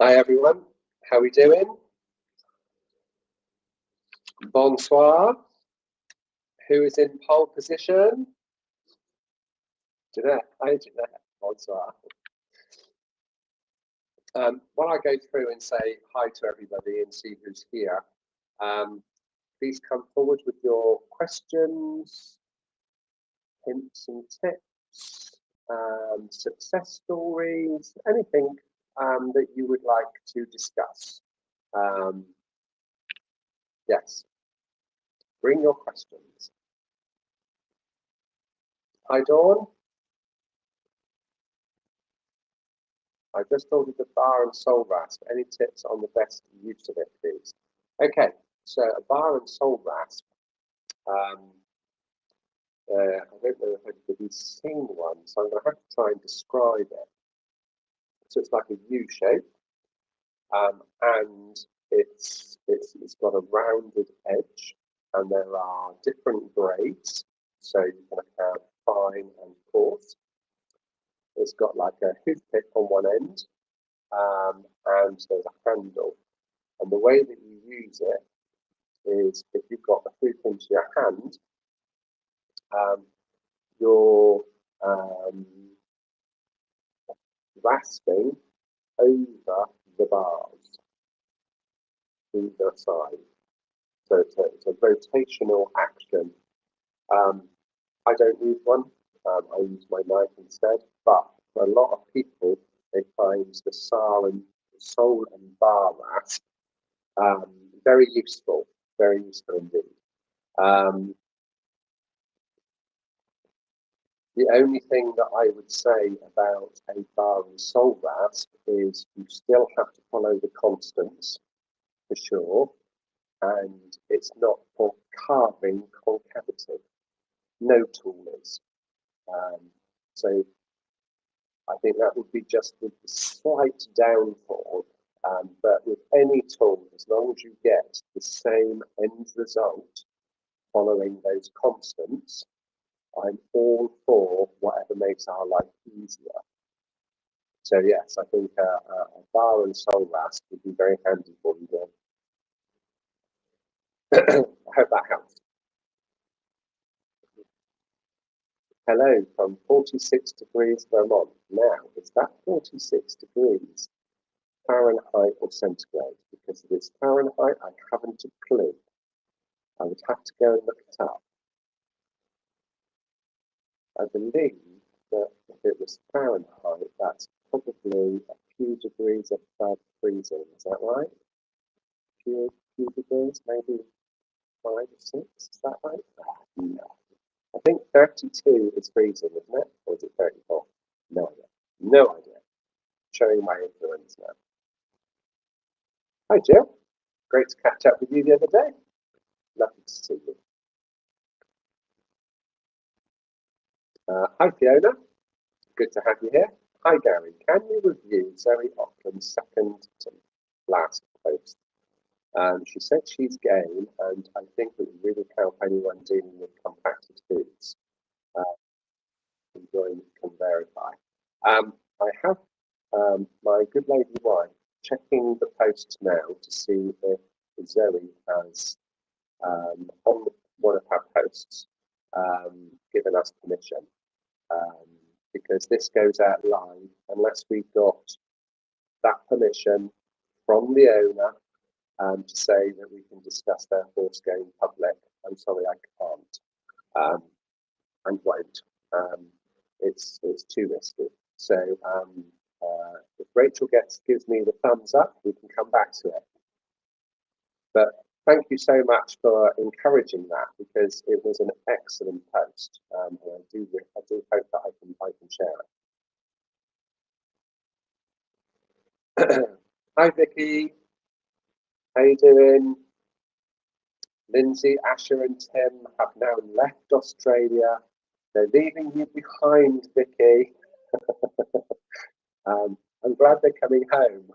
Hi everyone, how are we doing? Bonsoir. Who is in pole position? Gitte. Hi Gitte. Bonsoir. While I go through and say hi to everybody and see who's here, please come forward with your questions, hints and tips, success stories, anything that you would like to discuss. Yes, bring your questions. Hi Dawn. I just ordered the bar and sole rasp. Any tips on the best use of it, please? Okay, so a bar and sole rasp. I don't know if anybody's seen one, so I'm going to have to try and describe it. So it's like a U shape, and it's got a rounded edge, and there are different grades. So you can have fine and coarse. It's got like a hoof pick on one end, and there's a handle. And the way that you use it is if you've got the hoof into your hand, you're rasping over the bars either side. So it's a rotational action. I don't use one. I use my knife instead. But for a lot of people, they find the sole and bar rasp very useful indeed. The only thing that I would say about a bar and sole rasp is you still have to follow the constants for sure, and it's not for carving concavity. No tool is. So I think that would be just with the slight downfall. But with any tool, as long as you get the same end result following those constants, I'm all for whatever makes our life easier. So yes, I think a bar and sole rasp would be very handy for you there. I hope that helps. Hello from 46 degrees Vermont. Now, is that 46 degrees Fahrenheit or centigrade? Because if it's Fahrenheit, I haven't a clue. I would have to go and look it up. I believe that if it was Fahrenheit, that's probably a few degrees above freezing. Is that right? Few degrees, maybe 5 or 6. Is that right? No. I think 32 is freezing, isn't it? Or is it 34? No idea. No idea. Showing my ignorance now. Hi, Jill. Great to catch up with you the other day. Lovely to see you. Hi, Fiona. Good to have you here. Hi, Garry. Can you review Zoe Auckland's second to last post? She said she's game, and I think it would really help anyone dealing with compacted foods. Enjoying can verify. I have my good lady wife checking the posts now to see if Zoe has on one of her posts given us permission, because this goes out live unless we've got that permission from the owner to say that we can discuss their horse going public. I'm sorry, I can't and won't. It's too risky. So if Rachel gives me the thumbs up, we can come back to it. But thank you so much for encouraging that, because it was an excellent post, and I do hope that I can share it. Hi Vicky, how you doing? Lindsay, Asher, and Tim have now left Australia. They're leaving you behind, Vicky. I'm glad they're coming home.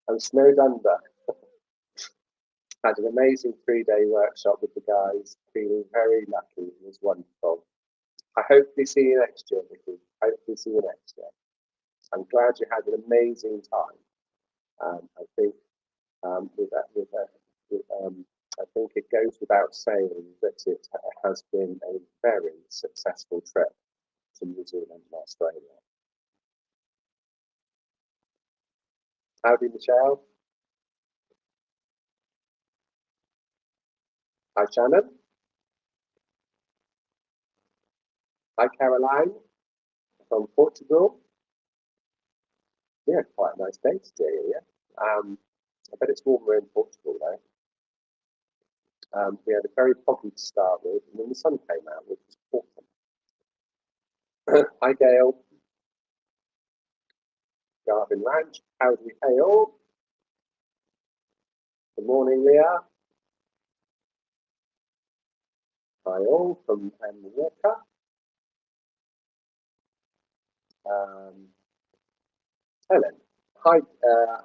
I'm snowed under. Had an amazing 3-day workshop with the guys, feeling very lucky. It was wonderful. I hopefully see you next year, Vicky. Hopefully see you next year. I'm glad you had an amazing time. I think I think it goes without saying that it has been a very successful trip to New Zealand and Australia. Howdy, Michelle. Hi, Shannon. Hi, Caroline from Portugal. Yeah, quite a nice day today, yeah. I bet it's warmer in Portugal though. We had a very foggy to start with, and then the sun came out, which was awesome. Hi, Gail. Garvin Ranch. Howdy, hey all. Good morning, Leah. Hi all from Walker. Helen. Hi,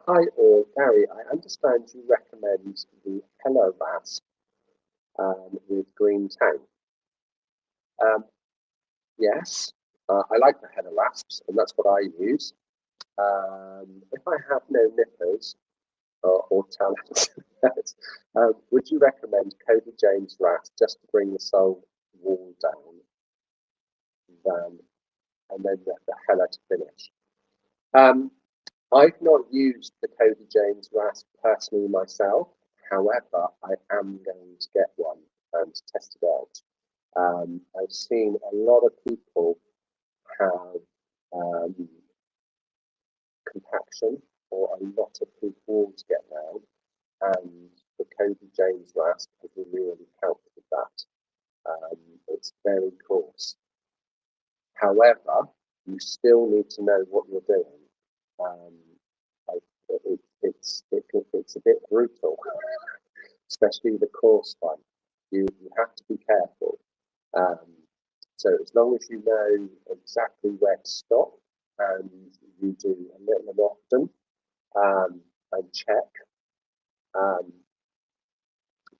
hi all. Garry, I understand you recommend the Hello Rasp with green tang. Yes, I like the Hello Rasps, and that's what I use. If I have no nippers or talent, would you recommend Cody James Rasp just to bring the soul wall down, and then the Hella to finish? I've not used the Cody James Rasp personally myself. However, I am going to get one and test it out. I've seen a lot of people have compaction, or a lot of hoof walls get down, and the Cody James Rasp has really helped with that. It's very coarse. However, you still need to know what you're doing. It's a bit brutal, especially the coarse one. You have to be careful. So as long as you know exactly where to stop, and you do a little and often, and check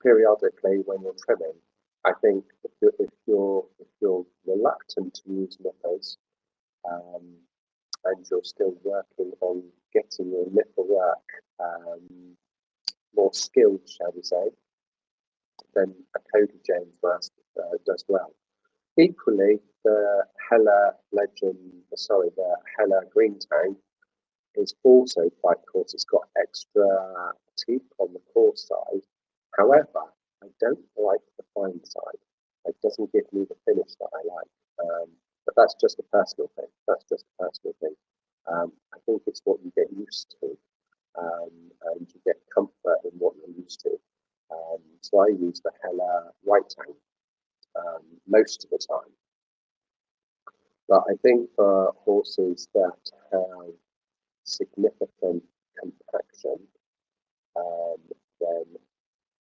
periodically when you're trimming. I think if you're reluctant to use nippers, and you're still working on getting your nipper work more skilled, shall we say, then a Cody James Rasp does well. Equally, the Hella Green Tang is also quite coarse. It's got extra teeth on the coarse side. However, I don't like the fine side. It doesn't give me the finish that I like. But that's just a personal thing. I think it's what you get used to, and you get comfort in what you're used to. So I use the Hella White Tang most of the time. But I think for horses that have significant compaction, then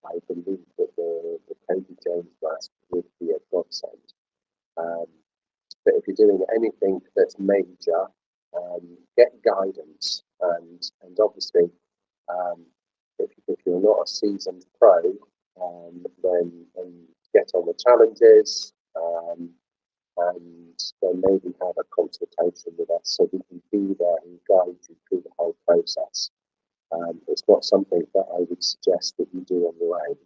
I believe that the Cody James Rasp would be a godsend. But if you're doing anything that's major, get guidance, and obviously, if you're not a seasoned pro, then get on the challenges, and then maybe have a consultation with us so we can be there and guide you through the whole process. It's not something that I would suggest that you do on your own.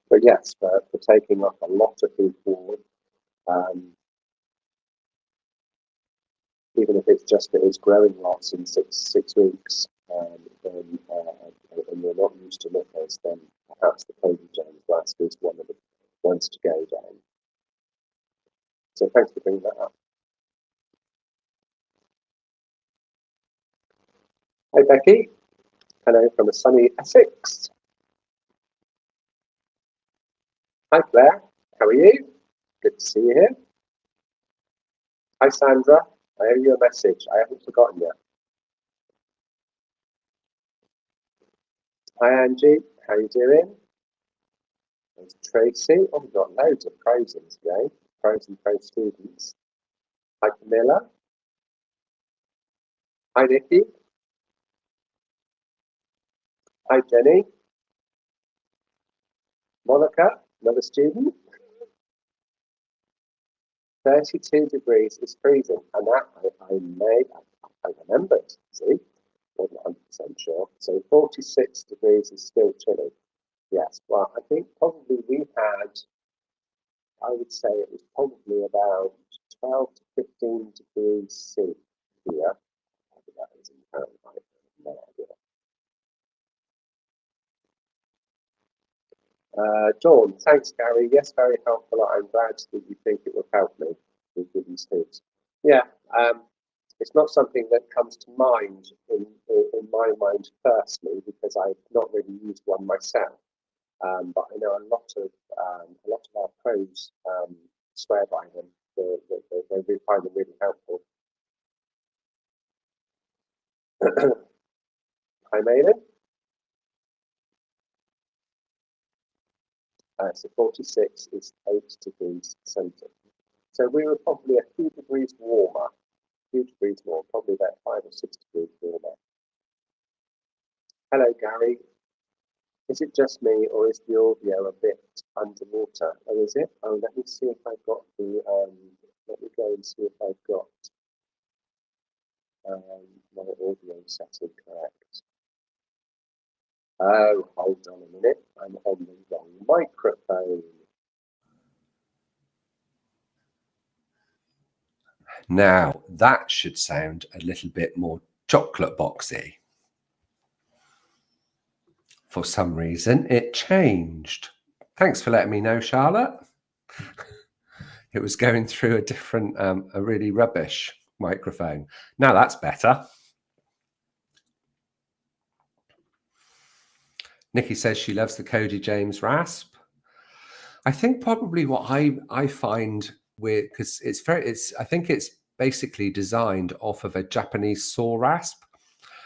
But yes, for taking up a lot of hoof wall, even if it's just that it's growing lots in six weeks, and you're not used to nippers, then perhaps the Cody James Rasp is one of the ones to go down. So thanks for bringing that up. Hi Becky, hello from a sunny Essex. Hi Claire, how are you? Good to see you here. Hi Sandra, I owe you a message, I haven't forgotten yet. Hi Angie, how are you doing? There's Tracy. Oh, we've got loads of pros in today, pros and pro students. Hi Camilla. Hi Nikki. Hi Jenny. Monica, another student. 32 degrees is freezing, and that I remembered, see, wasn't sure. So 46 degrees is still chilly. Yes, well, I think probably we had, I would say it was probably about 12 to 15 degrees C here. That is in Fahrenheit. No idea. Dawn, thanks, Garry. Yes, very helpful. I'm glad that you think it will help me with these hooves. Yeah, it's not something that comes to mind in my mind firstly because I've not really used one myself. But I know a lot of our pros swear by them. They really find them really helpful. Hi, Malin. So 46 is 8 degrees centre. So we were probably a few degrees warmer. Probably about 5 or 6 degrees warmer. Hello, Garry. Is it just me, or is the audio a bit underwater? Oh, is it? Oh, let me see if I've got the. Let me go and see if I've got my audio setting correct. Oh, hold on a minute. I'm on the wrong microphone. Now, that should sound a little bit more chocolate boxy. For some reason, it changed. Thanks for letting me know, Charlotte. It was going through a different, a really rubbish microphone. Now that's better. Nikki says she loves the Cody James rasp. I think probably what I find with, because I think it's basically designed off of a Japanese saw rasp.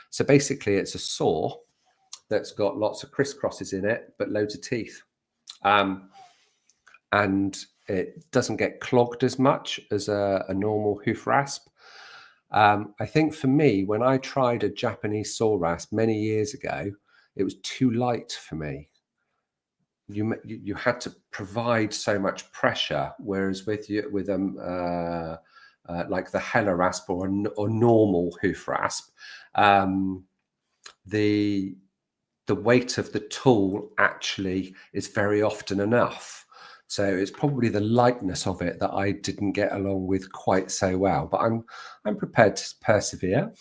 So basically it's a saw that's got lots of crisscrosses in it, but loads of teeth. And it doesn't get clogged as much as a normal hoof rasp. I think for me, when I tried a Japanese saw rasp many years ago, it was too light for me. You had to provide so much pressure, whereas with like the Hella rasp or normal hoof rasp, the weight of the tool actually is very often enough. So it's probably the lightness of it that I didn't get along with quite so well. But I'm prepared to persevere.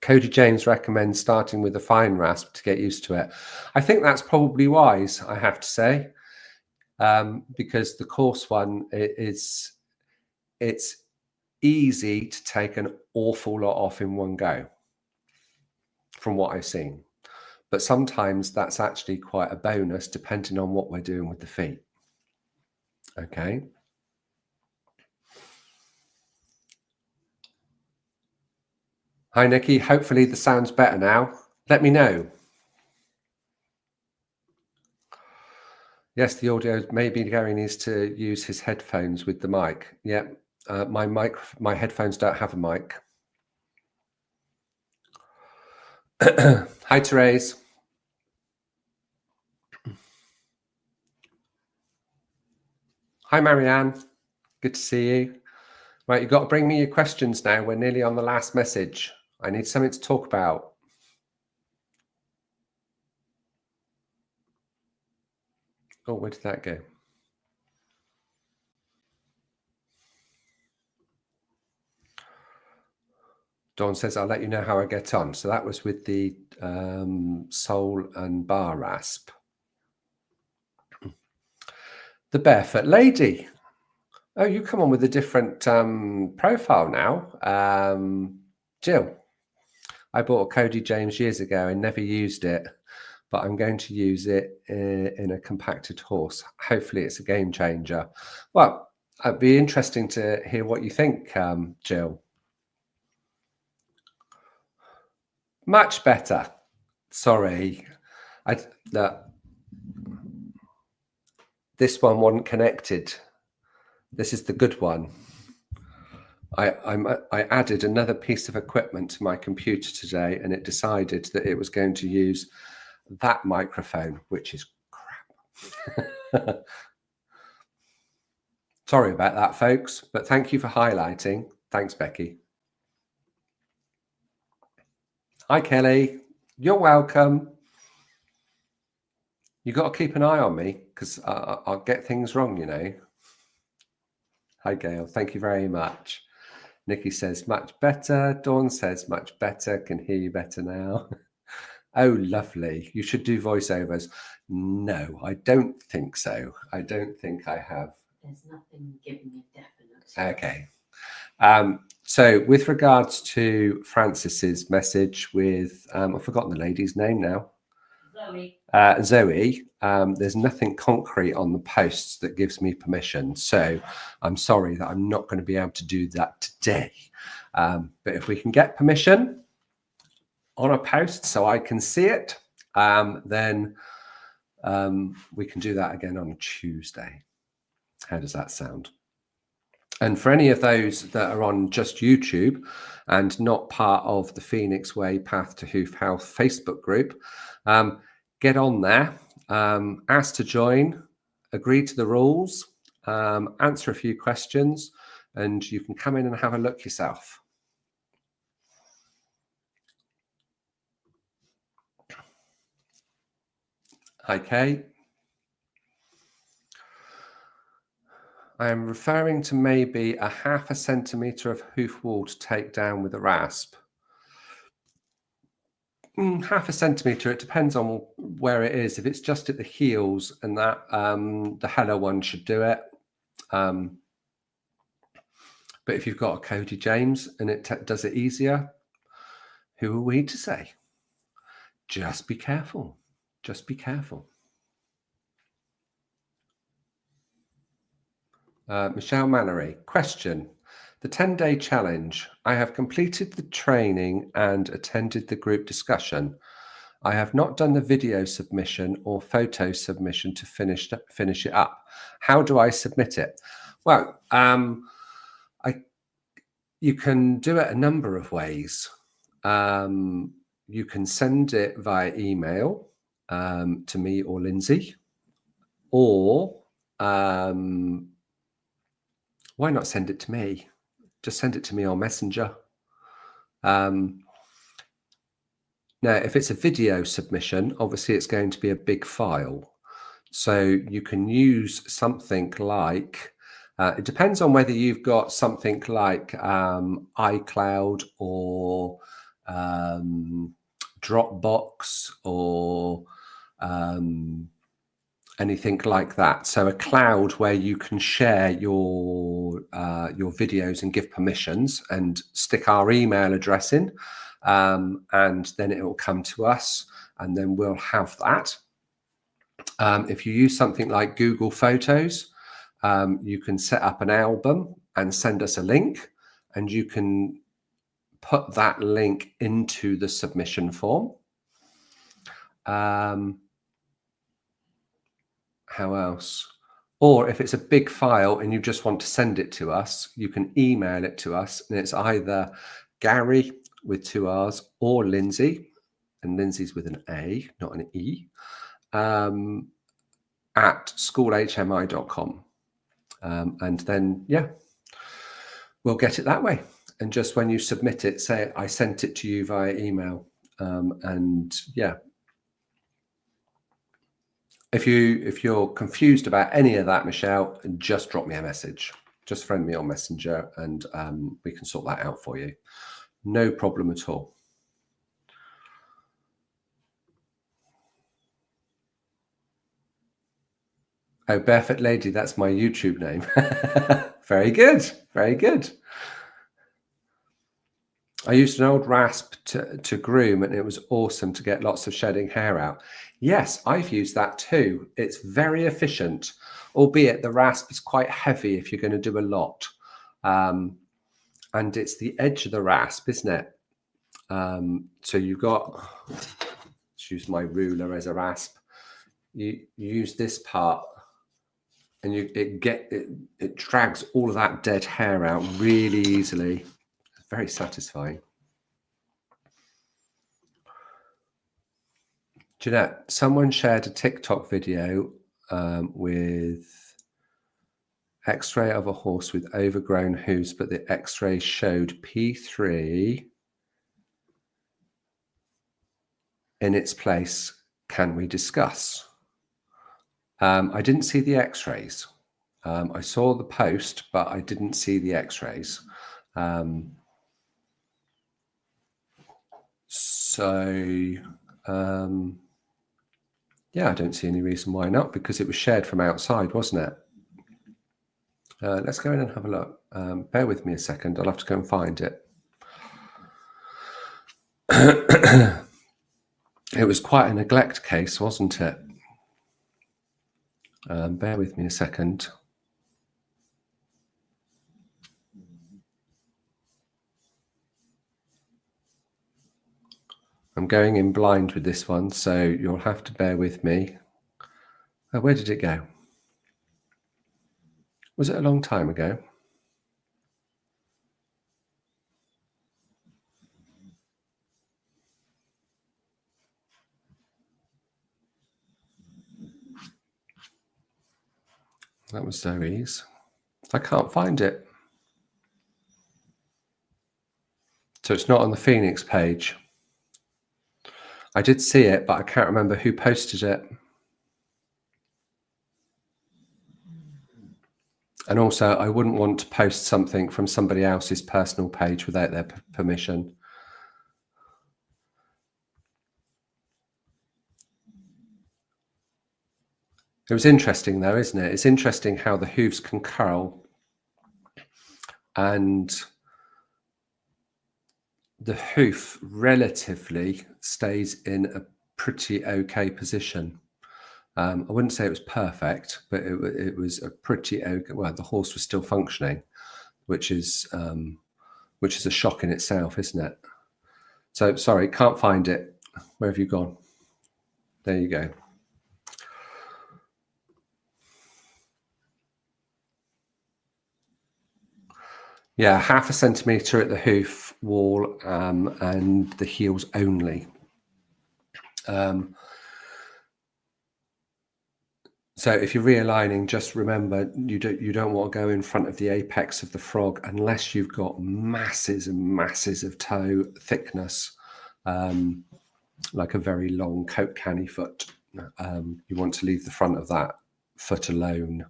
Cody James recommends starting with a fine rasp to get used to it. I think that's probably wise, I have to say, because the coarse one it's easy to take an awful lot off in one go, from what I've seen. But sometimes that's actually quite a bonus depending on what we're doing with the feet. Okay. Hi, Nikki. Hopefully the sound's better now. Let me know. Yes, the audio, maybe Garry needs to use his headphones with the mic. Yeah, my headphones don't have a mic. Hi, Therese. Hi, Marianne. Good to see you. Right, you've got to bring me your questions now. We're nearly on the last message. I need something to talk about. Oh, where did that go? Dawn says, I'll let you know how I get on. So that was with the sole and bar rasp. The Barefoot Lady. Oh, you come on with a different profile now. Jill, I bought a Cody James years ago and never used it, but I'm going to use it in a compacted horse. Hopefully it's a game changer. Well, it'd be interesting to hear what you think, Jill. Much better. Sorry. This one wasn't connected. This is the good one. I added another piece of equipment to my computer today, and it decided that it was going to use that microphone, which is crap. Sorry about that, folks, but thank you for highlighting. Thanks, Becky. Hi, Kelly. You're welcome. You got to keep an eye on me because I'll get things wrong, you know. Hi, Gail. Thank you very much. Nikki says much better. Dawn says much better. Can hear you better now. Oh, lovely. You should do voiceovers. No, I don't think so. I don't think I have. There's nothing giving a definite. Okay. So with regards to Francis's message with, I've forgotten the lady's name now. Zoe, there's nothing concrete on the posts that gives me permission. So I'm sorry that I'm not going to be able to do that today. But if we can get permission on a post so I can see it, then we can do that again on a Tuesday. How does that sound? And for any of those that are on just YouTube and not part of the Phoenix Way Path to Hoof Health Facebook group, get on there, ask to join, agree to the rules, answer a few questions, and you can come in and have a look yourself. Hi, Kate. I am referring to maybe a 0.5 centimetre of hoof wall to take down with a rasp. 0.5 centimetre, it depends on where it is. If it's just at the heels and that the Hello one should do it. But if you've got a Cody James and it does it easier, who are we to say? Just be careful. Just be careful. Michelle Mallory, question. The 10-day challenge. I have completed the training and attended the group discussion. I have not done the video submission or photo submission to finish it up. How do I submit it? Well, you can do it a number of ways. You can send it via email to me or Lindsay, or why not send it to me? Just send it to me on Messenger. Now, if it's a video submission, obviously it's going to be a big file. So you can use something like, it depends on whether you've got something like iCloud or Dropbox or anything like that. So a cloud where you can share your videos and give permissions and stick our email address in, and then it will come to us, and then we'll have that. If you use something like Google Photos, you can set up an album and send us a link, and you can put that link into the submission form. How else? Or if it's a big file and you just want to send it to us, you can email it to us, and it's either Garry with 2 R's or Lindsay, and Lindsay's with an A, not an E, at schoolhmi.com. And then, yeah, we'll get it that way. And just when you submit it, say, I sent it to you via email. And yeah, if you're confused about any of that, Michelle, just drop me a message. Just friend me on Messenger, and we can sort that out for you. No problem at all. Oh, Barefoot Lady, that's my YouTube name. Very good, very good. I used an old rasp to groom, and it was awesome to get lots of shedding hair out. Yes, I've used that too. It's very efficient, albeit the rasp is quite heavy if you're going to do a lot. And it's the edge of the rasp, isn't it? So you've got, let's use my ruler as a rasp. You use this part, and it drags all of that dead hair out really easily. It's very satisfying. Jeanette, someone shared a TikTok video with X-ray of a horse with overgrown hooves, but the X-ray showed P3 in its place, can we discuss? I didn't see the x-rays. I saw the post, but I didn't see the x-rays. Yeah, I don't see any reason why not, because it was shared from outside, wasn't it? Let's go in and have a look. Bear with me a second. I'll have to go and find it. It was quite a neglect case, wasn't it? Bear with me a second. I'm going in blind with this one, so you'll have to bear with me. Oh, where did it go? Was it a long time ago? That was Zoe's. I can't find it. So it's not on the Phoenix page. I did see it, but I can't remember who posted it. And also, I wouldn't want to post something from somebody else's personal page without their permission. It was interesting, though, isn't it? It's interesting how the hooves can curl and the hoof relatively stays in a pretty okay position. I wouldn't say it was perfect, but it was a pretty okay. Well, the horse was still functioning, which is a shock in itself, isn't it? So sorry, can't find it. Where have you gone? There you go. Yeah, 0.5 centimetre at the hoof wall and the heels only. So if you're realigning, just remember you don't want to go in front of the apex of the frog unless you've got masses and masses of toe thickness, like a very long coat canny foot. You want to leave the front of that foot alone.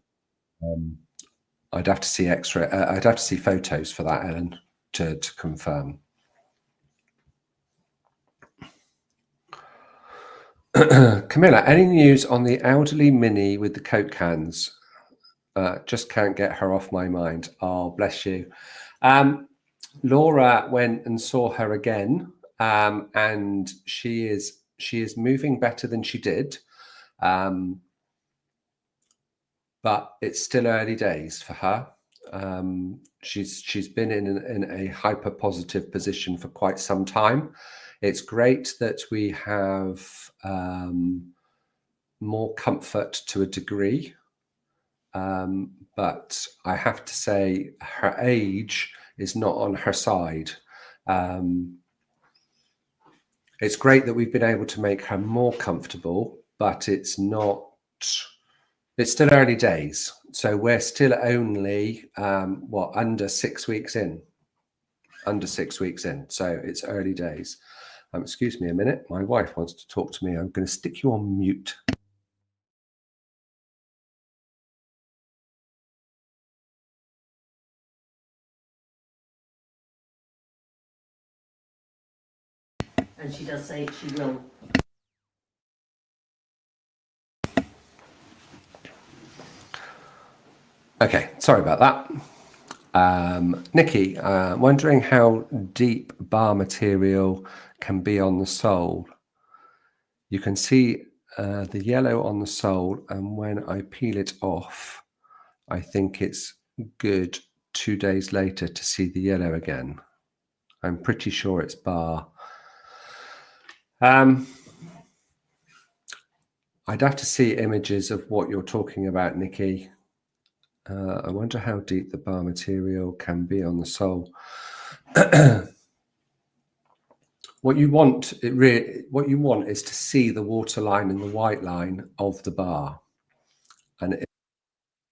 I'd have to see I'd have to see photos for that, Ellen, to confirm. Camilla, any news on the elderly Mini with the Coke cans? Just can't get her off my mind. Oh, bless you. Laura went and saw her again, and she is moving better than she did, but it's still early days for her. She's been in a hyper positive position for quite some time. It's great that we have more comfort to a degree, but I have to say her age is not on her side. It's great that we've been able to make her more comfortable, but it's still early days. So we're still only, under 6 weeks in. Under 6 weeks in. So it's early days. Excuse me a minute. My wife wants to talk to me. I'm going to stick you on mute. And she does say she will. Okay, sorry about that. Nikki, wondering how deep bar material can be on the sole. You can see the yellow on the sole, and when I peel it off, I think it's good 2 days later to see the yellow again. I'm pretty sure it's bar. I'd have to see images of what you're talking about, Nikki. I wonder how deep the bar material can be on the sole. What you want is to see the water line and the white line of the bar, and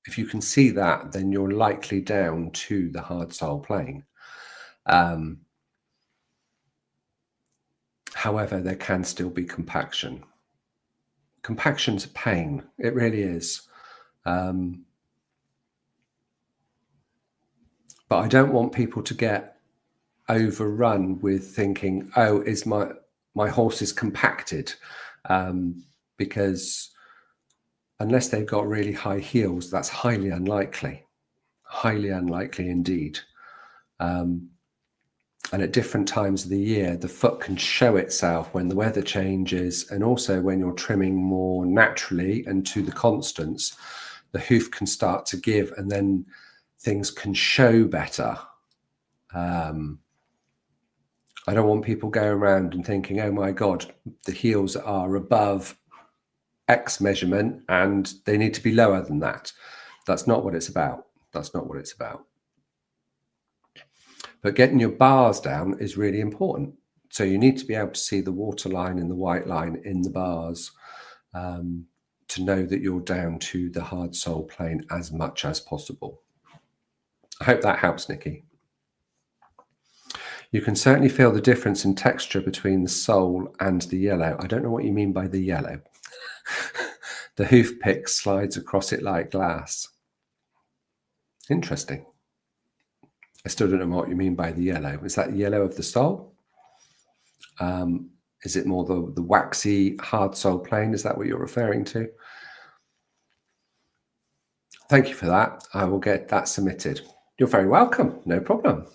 if you can see that, then you're likely down to the hard sole plane. However, there can still be compaction. Compaction's a pain. It really is. But I don't want people to get overrun with thinking, oh, is my horse is compacted, because unless they've got really high heels, that's highly unlikely indeed. And at different times of the year, the foot can show itself when the weather changes, and also when you're trimming more naturally and to the constants, the hoof can start to give, and then things can show better. I don't want people going around and thinking, oh my God, the heels are above X measurement and they need to be lower than that. That's not what it's about. That's not what it's about. But getting your bars down is really important. So you need to be able to see the water line and the white line in the bars, to know that you're down to the hard sole plane as much as possible. I hope that helps, Nikki. You can certainly feel the difference in texture between the sole and the yellow. I don't know what you mean by the yellow. The hoof pick slides across it like glass. Interesting. I still don't know what you mean by the yellow. Is that the yellow of the sole? Is it more the waxy hard sole plane? Is that what you're referring to? Thank you for that. I will get that submitted. You're very welcome. No problem.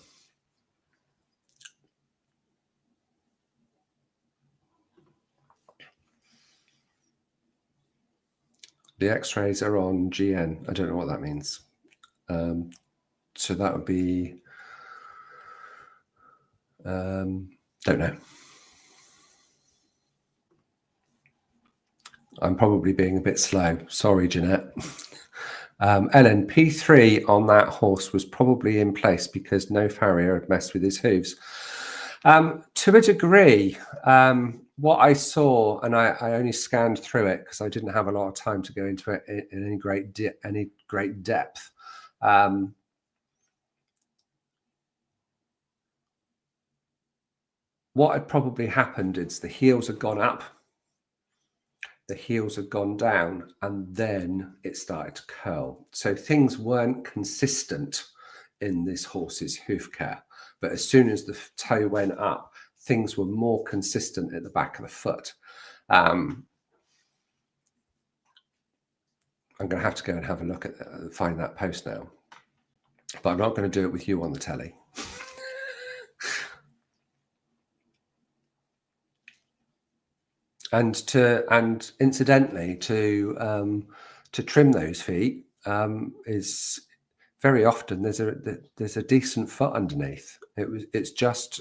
The x-rays are on GN. I don't know what that means. So that would be, don't know. I'm probably being a bit slow. Sorry, Jeanette. Ellen, P3 on that horse was probably in place because no farrier had messed with his hooves. To a degree, what I saw, and I only scanned through it because I didn't have a lot of time to go into it in any great depth. What had probably happened is the heels had gone up, the heels had gone down, and then it started to curl. So things weren't consistent in this horse's hoof care. But as soon as the toe went up, things were more consistent at the back of the foot. I'm going to have to go and have a look at find that post now. But I'm not going to do it with you on the telly. And incidentally, to trim those feet is very often there's a decent foot underneath. It's just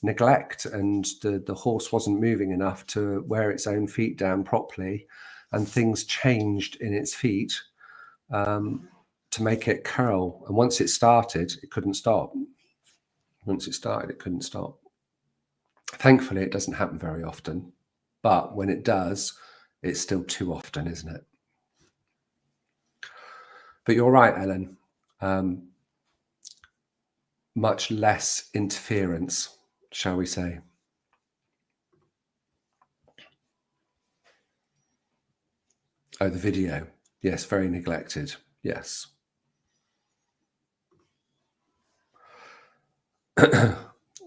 neglect, and the horse wasn't moving enough to wear its own feet down properly, and things changed in its feet to make it curl. And once it started, it couldn't stop. Once it started, it couldn't stop. Thankfully, it doesn't happen very often. But when it does, it's still too often, isn't it? But you're right, Ellen. Much less interference, shall we say. Oh, the video. Yes, very neglected. Yes.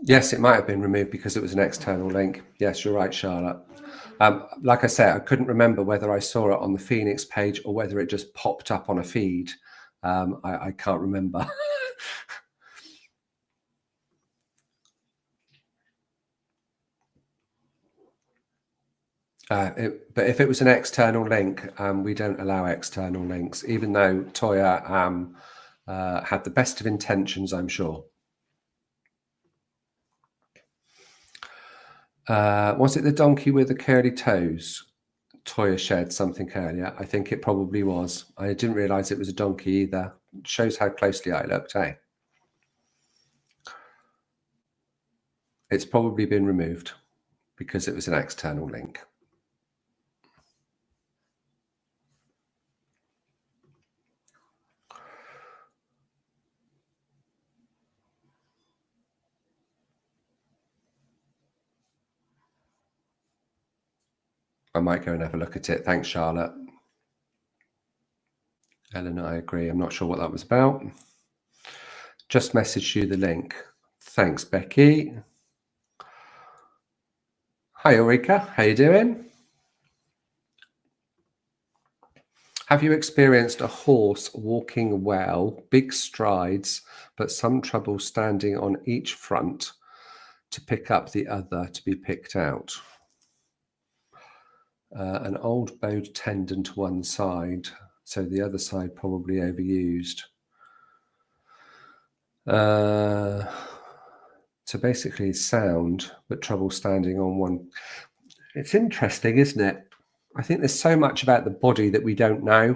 Yes, it might have been removed because it was an external link. Yes, you're right, Charlotte. Like I said, I couldn't remember whether I saw it on the Phoenix page or whether it just popped up on a feed. I can't remember. But if it was an external link, we don't allow external links, even though Toya had the best of intentions, I'm sure. Was it the donkey with the curly toes? Toya shared something earlier. I think it probably was. I didn't realise it was a donkey either. It shows how closely I looked, eh? It's probably been removed because it was an external link. I might go and have a look at it. Thanks, Charlotte. Ellen, I agree. I'm not sure what that was about. Just messaged you the link. Thanks, Becky. Hi, Ulrika. How you doing? Have you experienced a horse walking well, big strides, but some trouble standing on each front to pick up the other to be picked out? An old bowed tendon to one side, so the other side probably overused. So basically sound, but trouble standing on one. It's interesting, isn't it? I think there's so much about the body that we don't know.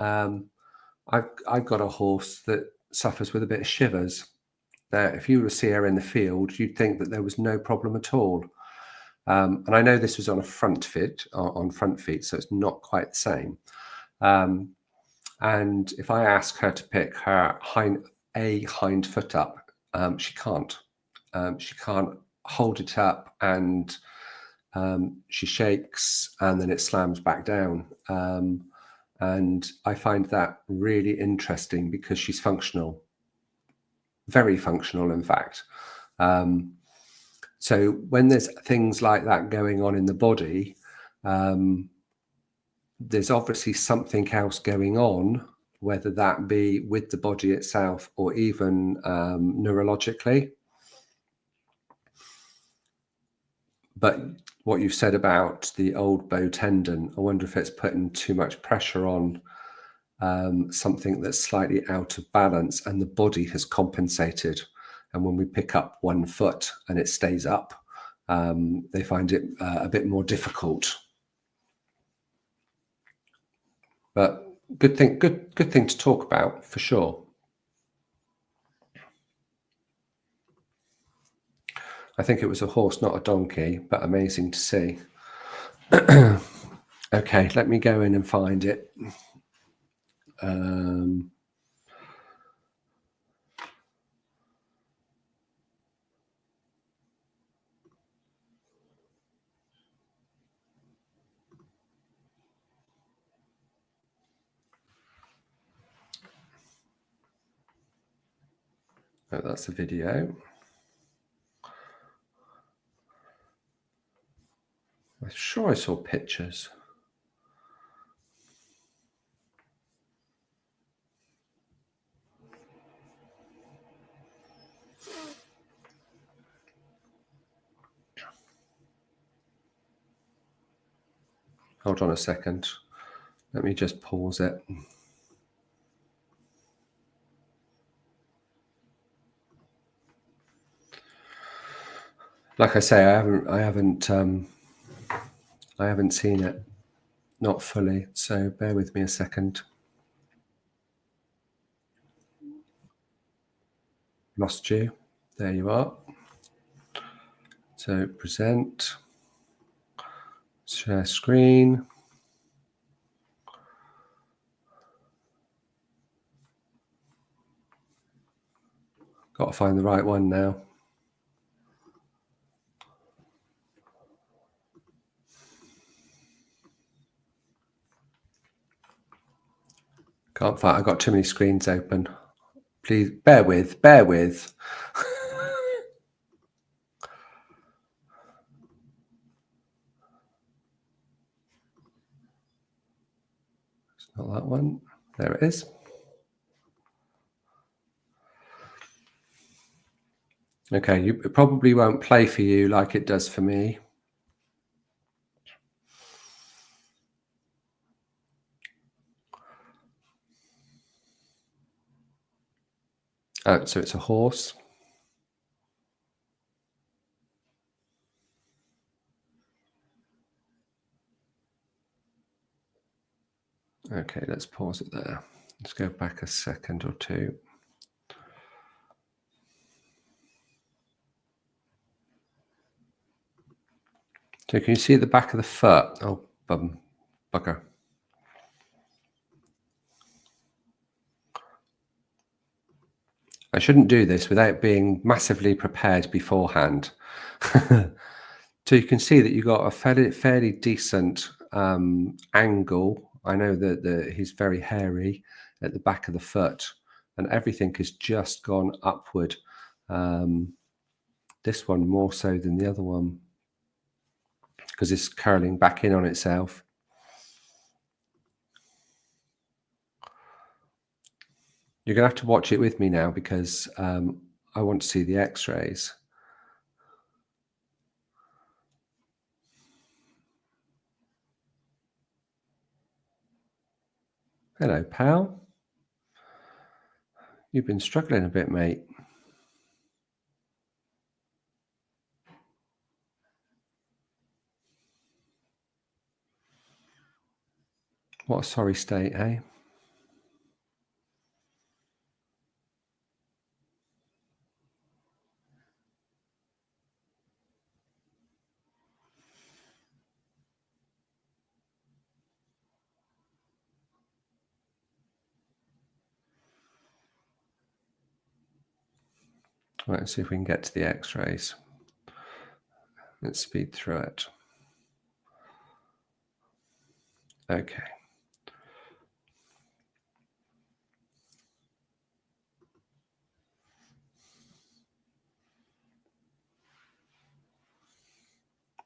I've got a horse that suffers with a bit of shivers. Now, if you were to see her in the field, you'd think that there was no problem at all. And I know this was on a front feet, so it's not quite the same. And if I ask her to pick her hind foot up, she can't. She can't hold it up, and she shakes, and then it slams back down. And I find that really interesting because she's functional, very functional, in fact. So when there's things like that going on in the body, there's obviously something else going on, whether that be with the body itself or even neurologically. But what you said about the old bow tendon, I wonder if it's putting too much pressure on something that's slightly out of balance, and the body has compensated. And when we pick up one foot and it stays up, they find it a bit more difficult. But good thing to talk about for sure. I think it was a horse, not a donkey, but amazing to see. Okay, let me go in and find it. Oh, that's a video. I'm sure I saw pictures. Hold on a second. Let me just pause it. Like I say, I haven't seen it, not fully. So bear with me a second. Lost you. There you are. So present, share screen. Got to find the right one now. Can't find. I've got too many screens open. Please bear with. It's not that one. There it is. Okay, it probably won't play for you like it does for me. Oh, so it's a horse. Okay, let's pause it there. Let's go back a second or two. So can you see the back of the foot? Oh, bugger. I shouldn't do this without being massively prepared beforehand So you can see that you got a fairly decent angle. I know that he's very hairy at the back of the foot, and everything has just gone upward. This one more so than the other one because it's curling back in on itself. You're going to have to watch it with me now because I want to see the x-rays. Hello, pal. You've been struggling a bit, mate. What a sorry state, eh? Right, let's see if we can get to the x-rays. Let's speed through it. Okay.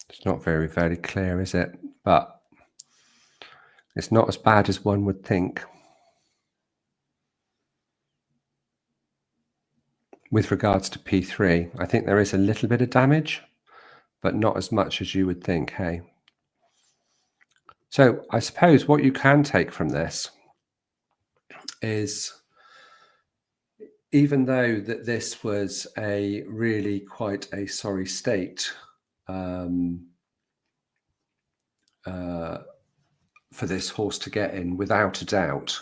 It's not very clear, is it? But it's not as bad as one would think. With regards to P3, I think there is a little bit of damage, but not as much as you would think, hey? So I suppose what you can take from this is, even though that this was a really quite a sorry state for this horse to get in, without a doubt,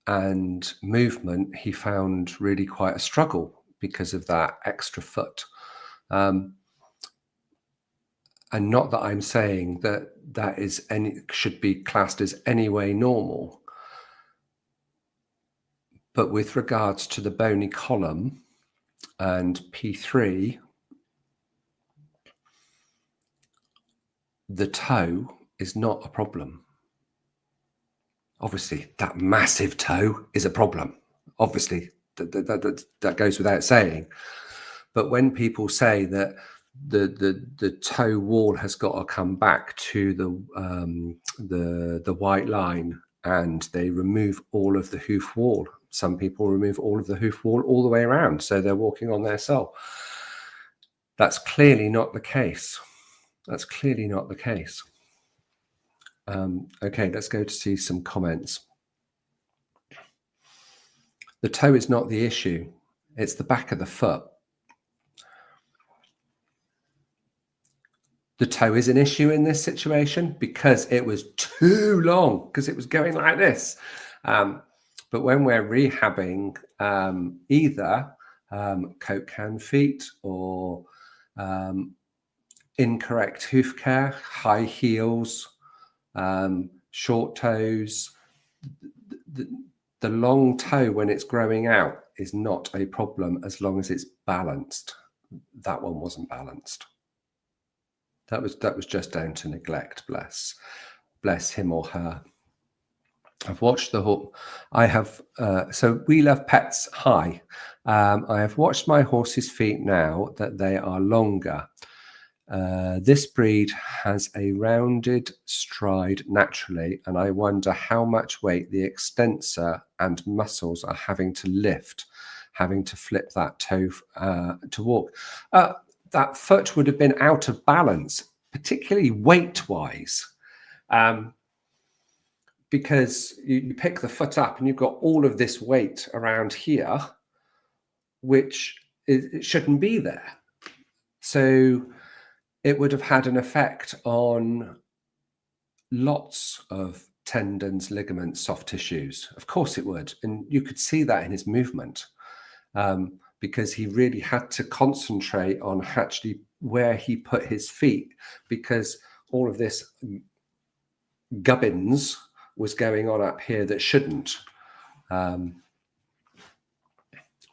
and movement, he found really quite a struggle because of that extra foot. And not that I'm saying that that is should be classed as any way normal, but with regards to the bony column and P3, the toe is not a problem. Obviously, that massive toe is a problem. Obviously, that goes without saying. But when people say that the toe wall has got to come back to the white line, and they remove all of the hoof wall, some people remove all of the hoof wall all the way around, so they're walking on their sole. That's clearly not the case. That's clearly not the case. Okay, let's go to see some comments. The toe is not the issue. It's the back of the foot. The toe is an issue in this situation because it was too long, because it was going like this. But when we're rehabbing either coat can feet or incorrect hoof care, high heels, short toes, the long toe when it's growing out is not a problem as long as it's balanced. That one wasn't balanced. That was just down to neglect. Bless him or her. I've watched the horse. I have. So we love pets. Hi. I have watched my horse's feet now that they are longer. This breed has a rounded stride naturally, and I wonder how much weight the extensor and muscles are having to lift, having to flip that toe to walk. That foot would have been out of balance, particularly weight-wise, because you pick the foot up and you've got all of this weight around here, which it shouldn't be there. So it would have had an effect on lots of tendons, ligaments, soft tissues. Of course it would. And you could see that in his movement, because he really had to concentrate on actually where he put his feet, because all of this gubbins was going on up here that shouldn't.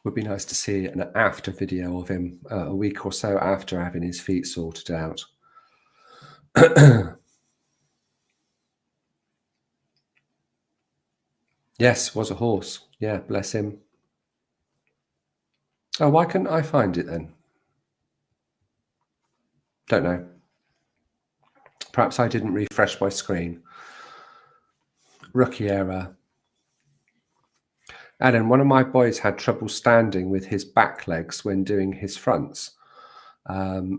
Would be nice to see an after video of him a week or so after having his feet sorted out. Yes, was a horse. Yeah, bless him. Oh, why couldn't I find it then? Don't know. Perhaps I didn't refresh my screen. Rookie error. Alan, one of my boys had trouble standing with his back legs when doing his fronts.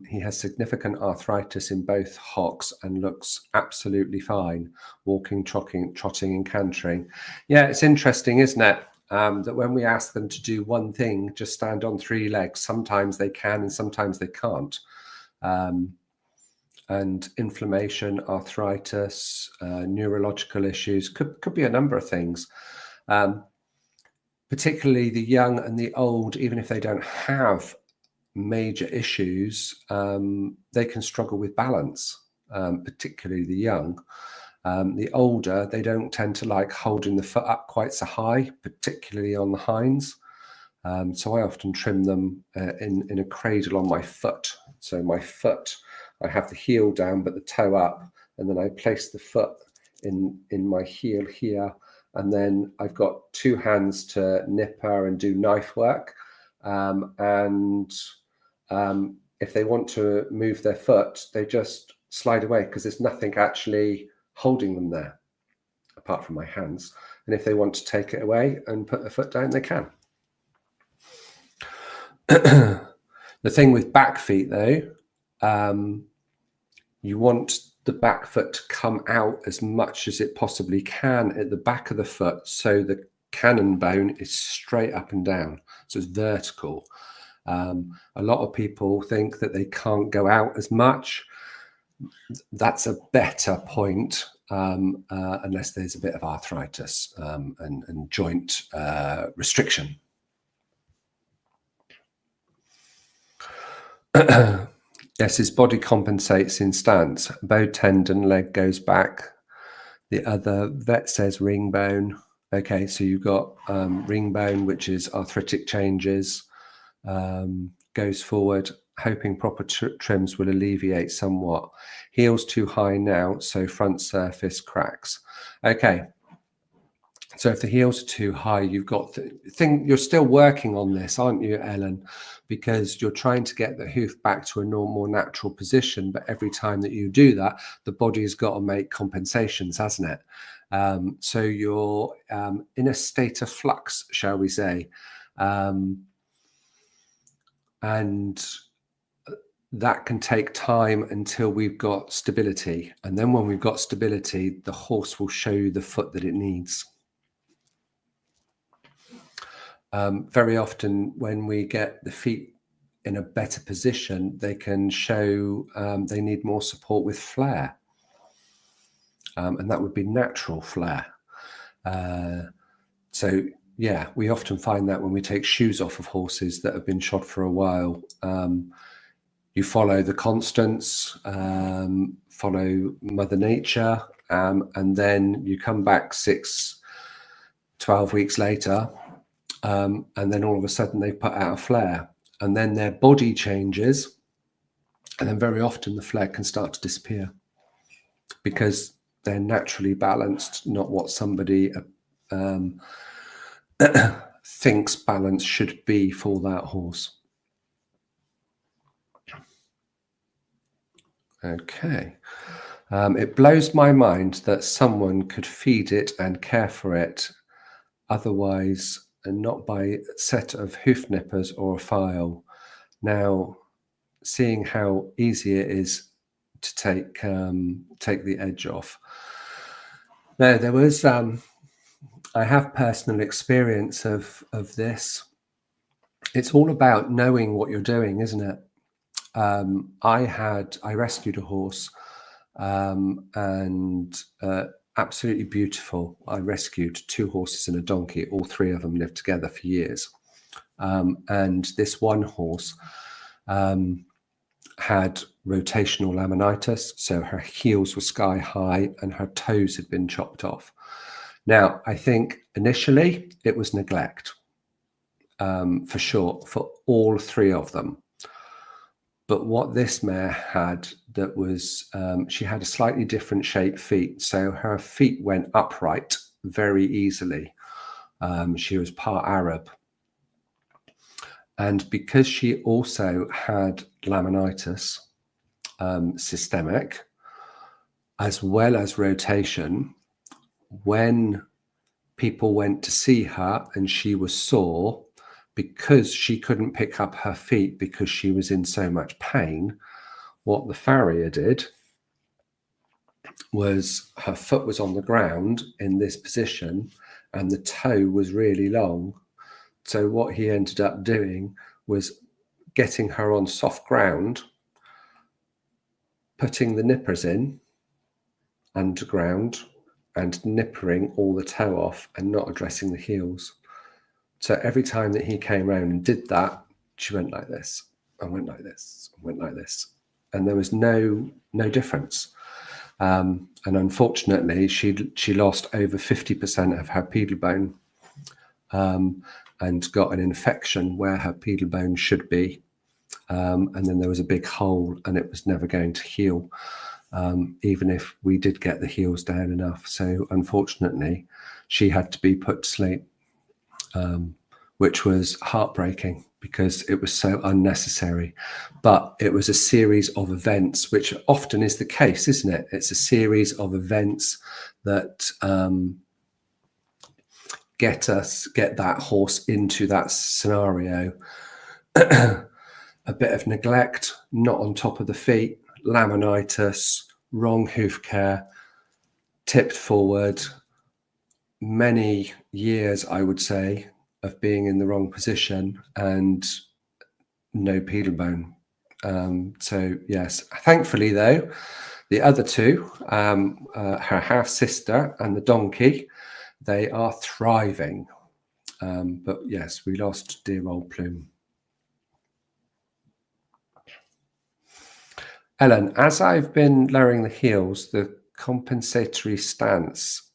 He has significant arthritis in both hocks and looks absolutely fine, walking, trotting and cantering. Yeah, it's interesting, isn't it? That when we ask them to do one thing, just stand on 3 legs, sometimes they can and sometimes they can't. And inflammation, arthritis, neurological issues, could be a number of things. Particularly the young and the old, even if they don't have major issues, they can struggle with balance, particularly the young. The older, they don't tend to like holding the foot up quite so high, particularly on the hinds. So I often trim them in a cradle on my foot. So my foot, I have the heel down but the toe up, and then I place the foot in my heel here, and then I've got 2 hands to nipper and do knife work. If they want to move their foot, they just slide away because there's nothing actually holding them there apart from my hands. And if they want to take it away and put their foot down, they can. The thing with back feet, though, you want the back foot to come out as much as it possibly can at the back of the foot, so the cannon bone is straight up and down, so it's vertical. A lot of people think that they can't go out as much. That's a better point, unless there's a bit of arthritis and joint restriction. Yes, his body compensates in stance. Bow tendon, leg goes back. The other vet says ring bone. Okay, so you've got ring bone, which is arthritic changes, goes forward, hoping proper trims will alleviate somewhat. Heel's too high now, so front surface cracks. Okay. So if the heels are too high, you've got you're still working on this, aren't you, Ellen? Because you're trying to get the hoof back to a more natural position. But every time that you do that, the body's got to make compensations, hasn't it? So you're in a state of flux, shall we say. And that can take time until we've got stability. And then when we've got stability, the horse will show you the foot that it needs. Very often when we get the feet in a better position, they can show they need more support with flair. And that would be natural flair. So yeah, we often find that when we take shoes off of horses that have been shod for a while, you follow the constants, follow Mother Nature, and then you come back 12 weeks later, and then all of a sudden they put out a flare, and then their body changes, and then very often the flare can start to disappear because they're naturally balanced, not what somebody thinks balance should be for that horse. Okay. It blows my mind that someone could feed it and care for it otherwise, and not by a set of hoof nippers or a file. Now, seeing how easy it is to take the edge off. Now, there was I have personal experience of this. It's all about knowing what you're doing, isn't it? I rescued a horse, and absolutely beautiful. I rescued 2 horses and a donkey. All 3 of them lived together for years. And this one horse had rotational laminitis, so her heels were sky high and her toes had been chopped off. Now, I think initially it was neglect. for sure for all three of them. But what this mare had that was, she had a slightly different shaped feet. So her feet went upright very easily. She was part Arab. And because she also had laminitis, systemic, as well as rotation, when people went to see her and she was sore, because she couldn't pick up her feet because she was in so much pain, what the farrier did was her foot was on the ground in this position and the toe was really long. So what he ended up doing was getting her on soft ground, putting the nippers in underground and nippering all the toe off and not addressing the heels. So every time that he came around and did that, she went like this and went like this and went like this. And there was no difference. And unfortunately, she lost over 50% of her pedal bone and got an infection where her pedal bone should be. And then there was a big hole and it was never going to heal, even if we did get the heels down enough. So unfortunately, she had to be put to sleep. Which was heartbreaking because it was so unnecessary. But it was a series of events, which often is the case, isn't it? It's a series of events that get that horse into that scenario. A bit of neglect, not on top of the feet, laminitis, wrong hoof care, tipped forward, many years, I would say, of being in the wrong position and no pedal bone. So yes, thankfully though, the other two, her half sister and the donkey, they are thriving. But yes, we lost dear old Plume. Ellen, as I've been lowering the heels, the compensatory stance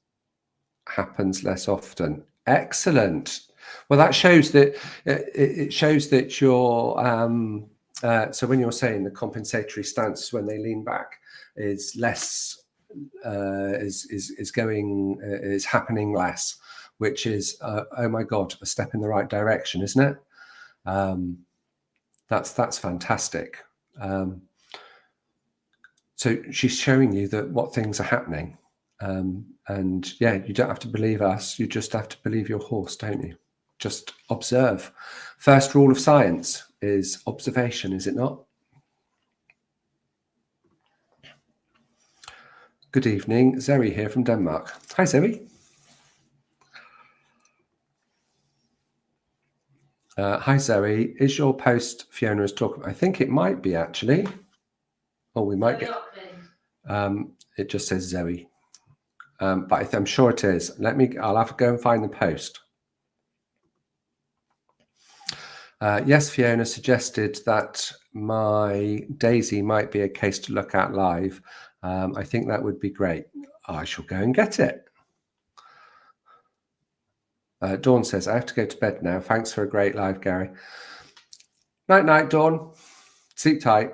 happens less often. Excellent. Well, that shows that it shows that you're so when you're saying the compensatory stance when they lean back is less is happening less, which is oh my god, a step in the right direction, isn't it? That's fantastic. So she's showing you that what things are happening. And yeah, you don't have to believe us. You just have to believe your horse, don't you? Just observe. First rule of science is observation, is it not? Good evening. Zoe here from Denmark. Hi, Zoe. Hi, Zoe. Is your post Fiona's talking? I think it might be actually. Oh, we might get. It just says Zoe. But I'm sure it is. I'll have to go and find the post. Yes, Fiona suggested that my Daisy might be a case to look at live. I think that would be great. I shall go and get it. Dawn says, I have to go to bed now. Thanks for a great live, Gary. Night, night, Dawn. Sleep tight.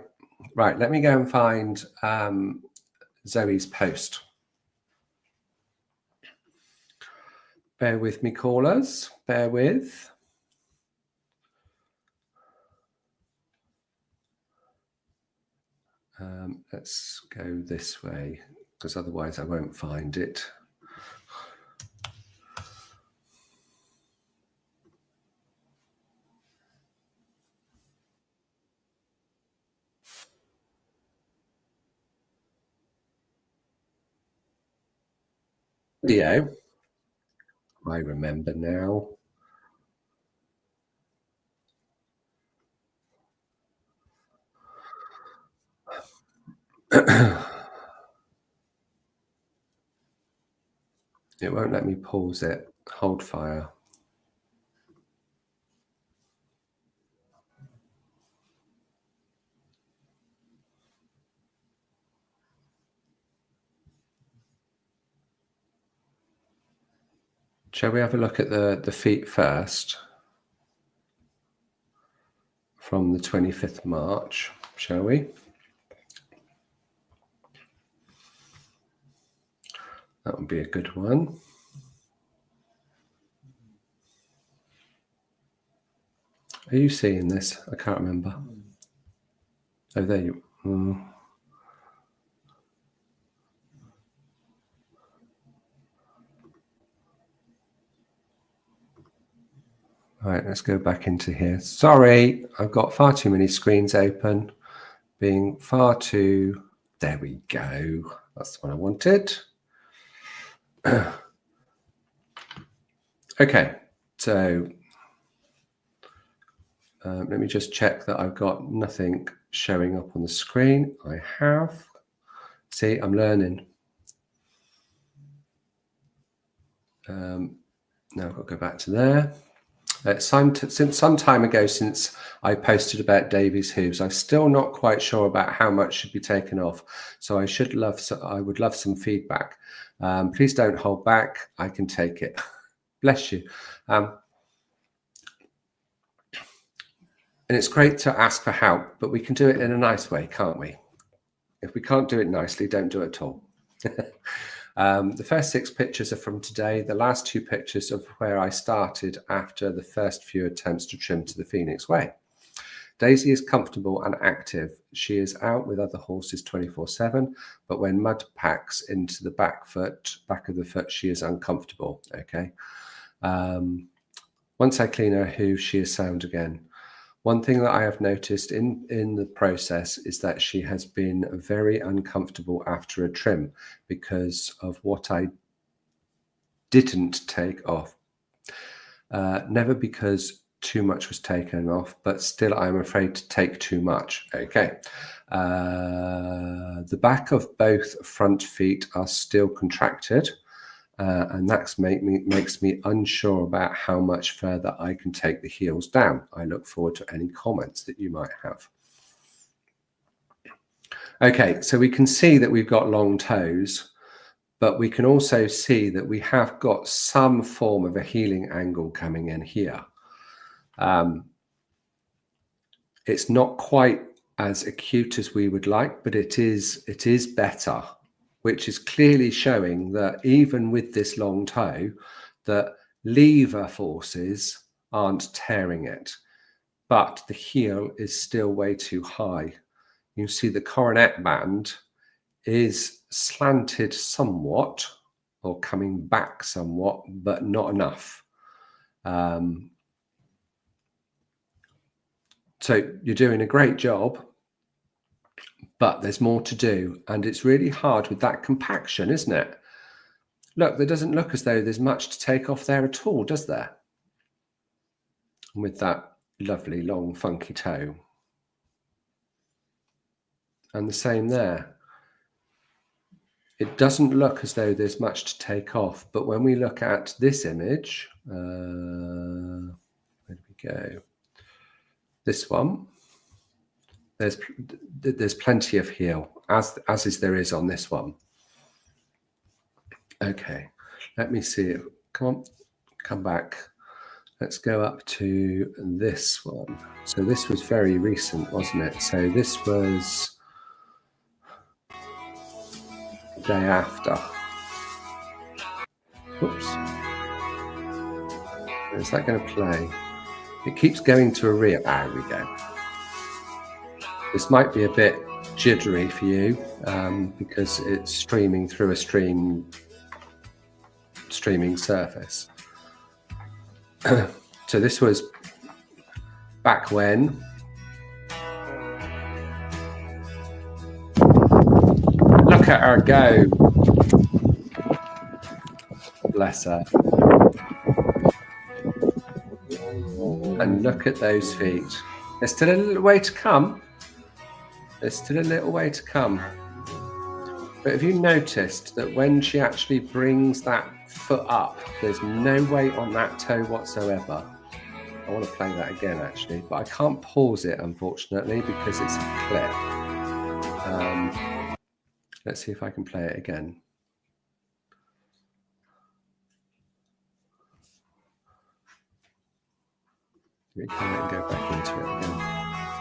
Right, let me go and find Zoe's post. Bear with me, callers. Bear with. Let's go this way, because otherwise I won't find it. Video. I remember now. It won't let me pause it. Hold fire. Shall we have a look at the feet first? from the 25th March, shall we? That would be a good one. Are you seeing this? I can't remember. Oh, there you are. All right, let's go back into here. Sorry, I've got far too many screens open. Being far too... There we go. That's what I wanted. Okay, so let me just check that I've got nothing showing up on the screen. I have. See, I'm learning. Now I've got to go back to there. Since some time ago, since I posted about Davy's hooves, I'm still not quite sure about how much should be taken off. So I would love some feedback. Please don't hold back. I can take it. Bless you. And it's great to ask for help, but we can do it in a nice way, can't we? If we can't do it nicely, don't do it at all. The first 6 pictures are from today. The last 2 pictures of where I started after the first few attempts to trim to the Phoenix Way. Daisy is comfortable and active. She is out with other horses 24/7, but when mud packs into the back of the foot, she is uncomfortable. Okay. Once I clean her hooves, she is sound again. One thing that I have noticed in the process is that she has been very uncomfortable after a trim because of what I didn't take off. Never because too much was taken off, but still I'm afraid to take too much. Okay. The back of both front feet are still contracted. And that makes me unsure about how much further I can take the heels down. I look forward to any comments that you might have. Okay, so we can see that we've got long toes, but we can also see that we have got some form of a heeling angle coming in here. It's not quite as acute as we would like, but it is better, which is clearly showing that even with this long toe, that lever forces aren't tearing it, but the heel is still way too high. You see the coronet band is slanted somewhat or coming back somewhat, but not enough. So you're doing a great job, but there's more to do, and it's really hard with that compaction, isn't it? Look, there doesn't look as though there's much to take off there at all, does there? With that lovely long funky toe. And the same there. It doesn't look as though there's much to take off, but when we look at this image, where do we go? This one. There's plenty of heel, as there is on this one. Okay, let me see it. Come on, come back. Let's go up to this one. So this was very recent, wasn't it? So this was the day after. Whoops. Is that going to play? It keeps going to a reel. There we go. This might be a bit jittery for you because it's streaming through a streaming surface. So this was back when. Look at her go. Bless her. And look at those feet. There's still a little way to come. There's still a little way to come. But have you noticed that when she actually brings that foot up, there's no weight on that toe whatsoever? I want to play that again, actually, but I can't pause it, unfortunately, because it's a clip. Let's see if I can play it again. We can go back into it again.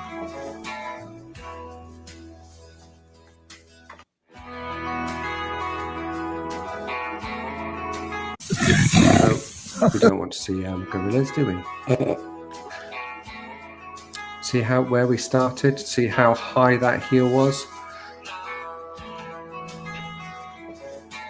We don't want to see gorillas, do we? See where we started? See how high that heel was?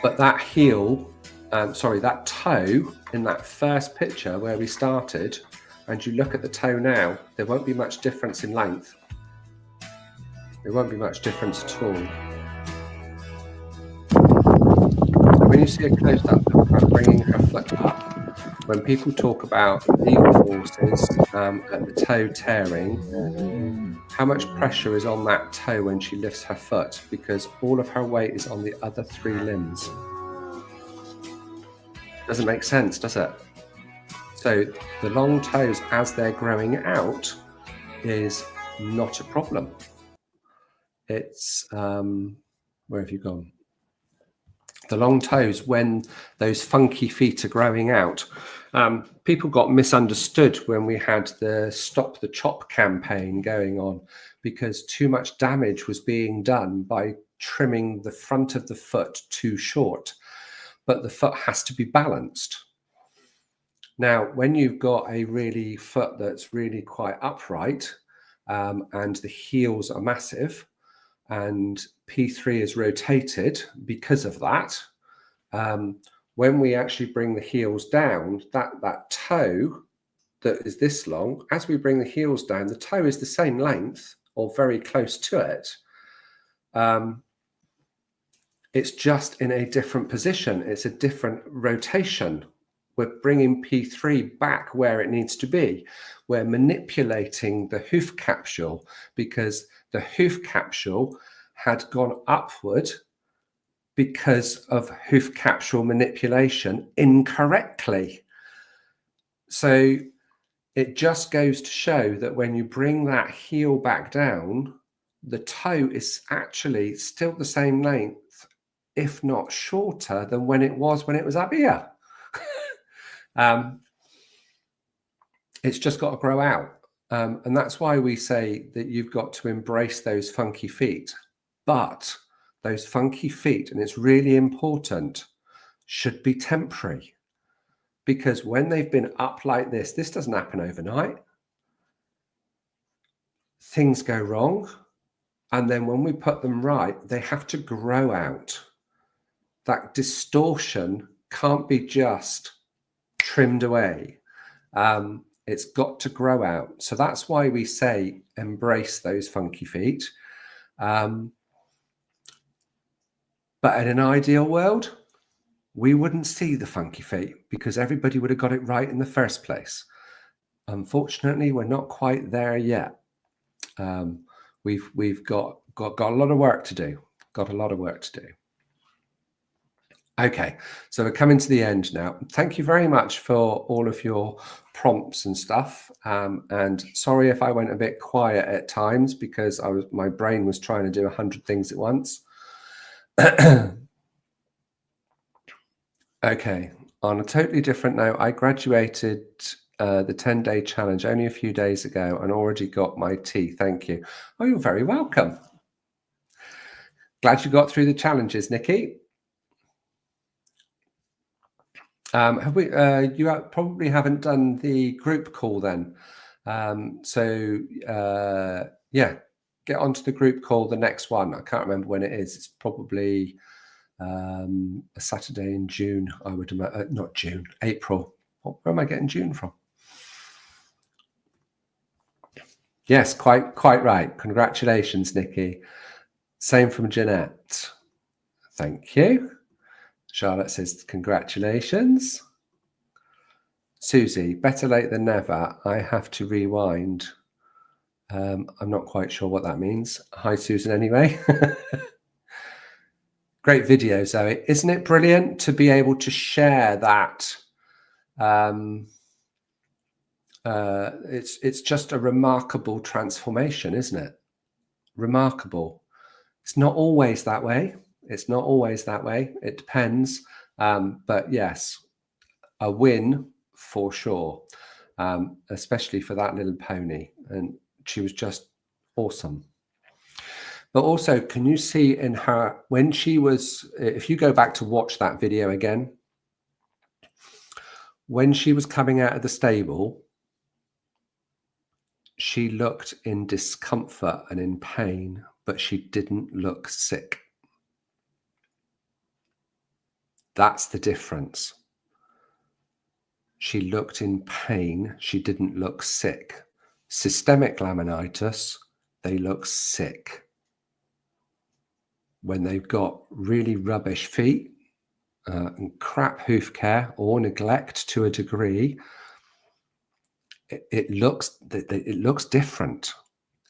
But that heel, that toe in that first picture where we started, and you look at the toe now, there won't be much difference in length. There won't be much difference at all. So when you see a close-up of her bringing her foot up, when people talk about legal forces at the toe tearing, how much pressure is on that toe when she lifts her foot? Because all of her weight is on the other 3 limbs. Doesn't make sense, does it? So the long toes as they're growing out is not a problem. It's, where have you gone? The long toes, when those funky feet are growing out. People got misunderstood when we had the Stop the Chop campaign going on, because too much damage was being done by trimming the front of the foot too short. But the foot has to be balanced. Now, when you've got a really foot that's really quite upright and the heels are massive and P3 is rotated because of that, when we actually bring the heels down, that toe that is this long, as we bring the heels down, the toe is the same length or very close to it. It's just in a different position. It's a different rotation. We're bringing P3 back where it needs to be. We're manipulating the hoof capsule because the hoof capsule had gone upward because of hoof capsule manipulation incorrectly. So it just goes to show that when you bring that heel back down, the toe is actually still the same length, if not shorter than when it was up here. It's just got to grow out. And that's why we say that you've got to embrace those funky feet. But those funky feet, and it's really important, should be temporary. Because when they've been up like this doesn't happen overnight. Things go wrong. And then when we put them right, they have to grow out. That distortion can't be just trimmed away. It's got to grow out. So that's why we say embrace those funky feet. But in an ideal world, we wouldn't see the funky feet because everybody would have got it right in the first place. Unfortunately, we're not quite there yet. We've got a lot of work to do. Got a lot of work to do. Okay, so we're coming to the end now. Thank you very much for all of your prompts and stuff. And sorry if I went a bit quiet at times because my brain was trying to do 100 things at once. Okay, on a totally different note, I graduated the 10-day challenge only a few days ago and already got my tea. Thank you. Oh, you're very welcome. Glad you got through the challenges, Nikki. Have we? You probably haven't done the group call then. Yeah, get onto the group call. The next one, I can't remember when it is. It's probably a Saturday in June. I would imagine, not June, April. Where am I getting June from? Yes, quite right. Congratulations, Nikki. Same from Jeanette. Thank you. Charlotte says, congratulations. Susie, better late than never. I have to rewind. I'm not quite sure what that means. Hi, Susan, anyway. Great video, Zoe. Isn't it brilliant to be able to share that? It's just a remarkable transformation, isn't it? Remarkable. It's not always that way. It's not always that way. It depends. But yes, a win for sure, especially for that little pony. And she was just awesome. But also, can you see in her, when she was, if you go back to watch that video again, When she was coming out of the stable, she looked in discomfort and in pain, but she didn't look sick. That's the difference. She looked in pain. She didn't look sick. Systemic laminitis, they look sick. When they've got really rubbish feet and crap hoof care or neglect to a degree, it looks different.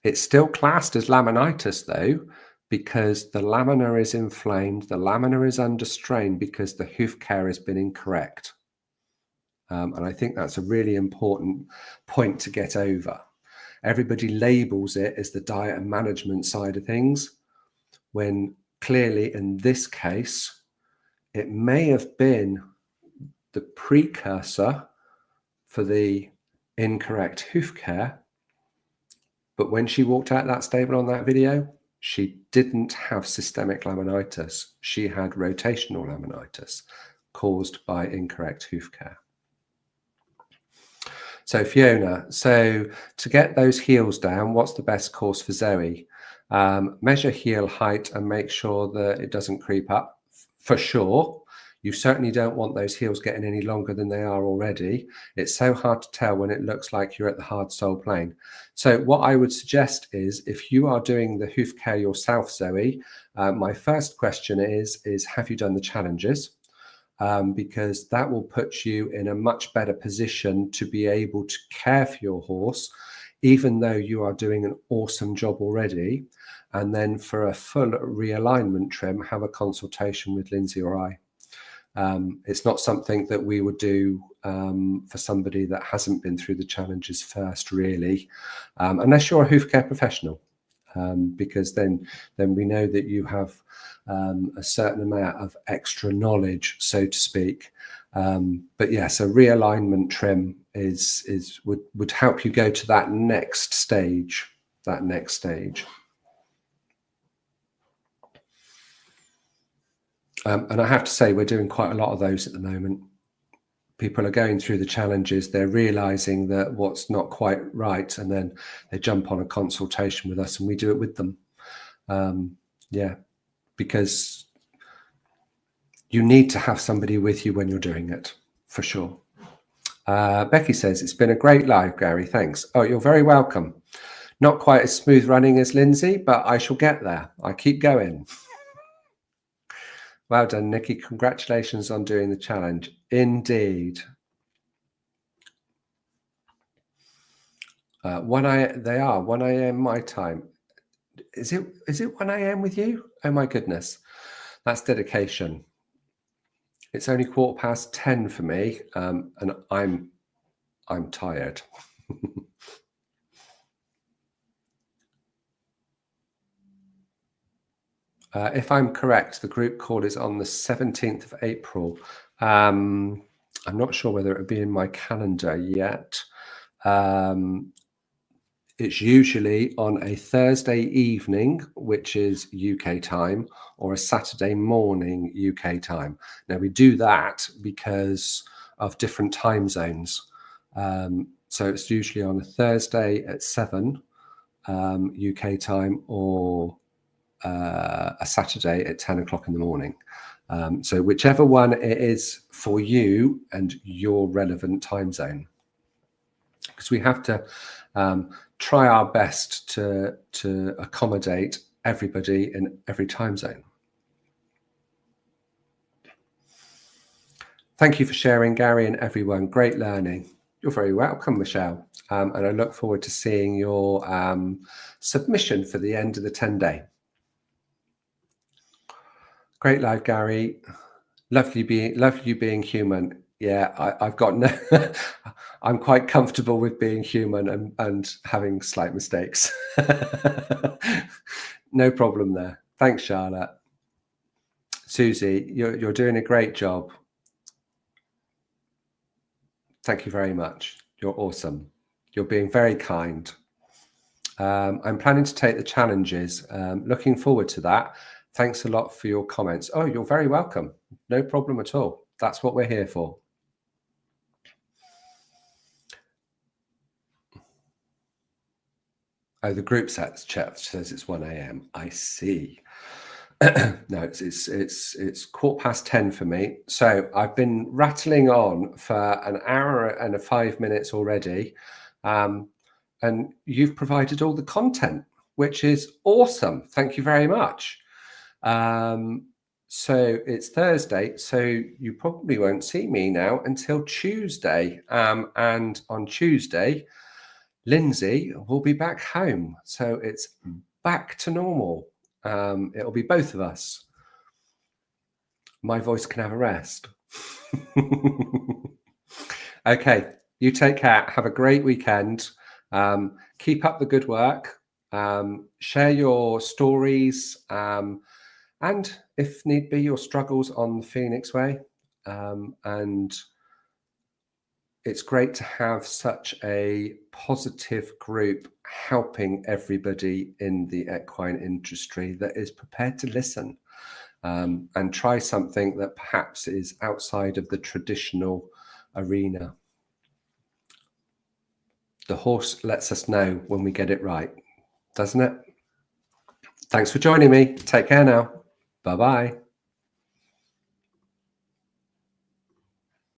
It's still classed as laminitis though, because the lamina is inflamed, the lamina is under strain because the hoof care has been incorrect. And I think that's a really important point to get over. Everybody labels it as the diet and management side of things, when clearly in this case, it may have been the precursor for the incorrect hoof care. But when she walked out that stable on that video, she didn't have systemic laminitis. She had rotational laminitis caused by incorrect hoof care. So Fiona, so to get those heels down, what's the best course for Zoe? Measure heel height and make sure that it doesn't creep up, for sure. You certainly don't want those heels getting any longer than they are already. It's so hard to tell when it looks like you're at the hard sole plane. So what I would suggest is, if you are doing the hoof care yourself, Zoe, my first question is have you done the challenges? Because that will put you in a much better position to be able to care for your horse, even though you are doing an awesome job already. And then for a full realignment trim, have a consultation with Lindsay or I. It's not something that we would do for somebody that hasn't been through the challenges first, really, unless you're a hoof care professional, because then we know that you have a certain amount of extra knowledge, so to speak. But yes, a realignment trim would help you go to that next stage. And I have to say, we're doing quite a lot of those at the moment. People are going through the challenges, they're realizing that what's not quite right, and then they jump on a consultation with us and we do it with them. Yeah, because you need to have somebody with you when you're doing it, for sure. Becky says, it's been a great live, Garry, thanks. Oh, you're very welcome. Not quite as smooth running as Lindsay, but I shall get there. I keep going. Well done, Nikki. Congratulations on doing the challenge. Indeed. They are 1 a.m. my time. Is it 1 a.m. with you? Oh my goodness. That's dedication. It's only 10:15 for me, and I'm tired. If I'm correct, the group call is on the 17th of April. I'm not sure whether it would be in my calendar yet. It's usually on a Thursday evening, which is UK time, or a Saturday morning UK time. Now, we do that because of different time zones. So it's usually on a Thursday at 7 UK time, or a Saturday at 10 o'clock in the morning. So whichever one it is for you and your relevant time zone, because we have to try our best to accommodate everybody in every time zone. Thank you for sharing, Garry, and everyone. Great learning. You're very welcome, Michelle. And I look forward to seeing your submission for the end of the 10-day. Great live, Garry. Lovely being human. Yeah, I've got no. I'm quite comfortable with being human and having slight mistakes. No problem there. Thanks, Charlotte. Susie, you're doing a great job. Thank you very much. You're awesome. You're being very kind. I'm planning to take the challenges. Looking forward to that. Thanks a lot for your comments. Oh, you're very welcome. No problem at all. That's what we're here for. Oh, the group chat says it's 1 a.m. I see. No, it's 10:15 for me. So I've been rattling on for an hour and 5 minutes already, and you've provided all the content, which is awesome. Thank you very much. So it's Thursday, so you probably won't see me now until Tuesday. And on Tuesday, Lindsay will be back home. So it's back to normal. It'll be both of us. My voice can have a rest. Okay, you take care. Have a great weekend. Keep up the good work. Share your stories. And if need be, your struggles on the Phoenix Way. And it's great to have such a positive group helping everybody in the equine industry that is prepared to listen and try something that perhaps is outside of the traditional arena. The horse lets us know when we get it right, doesn't it? Thanks for joining me. Take care now. Bye-bye.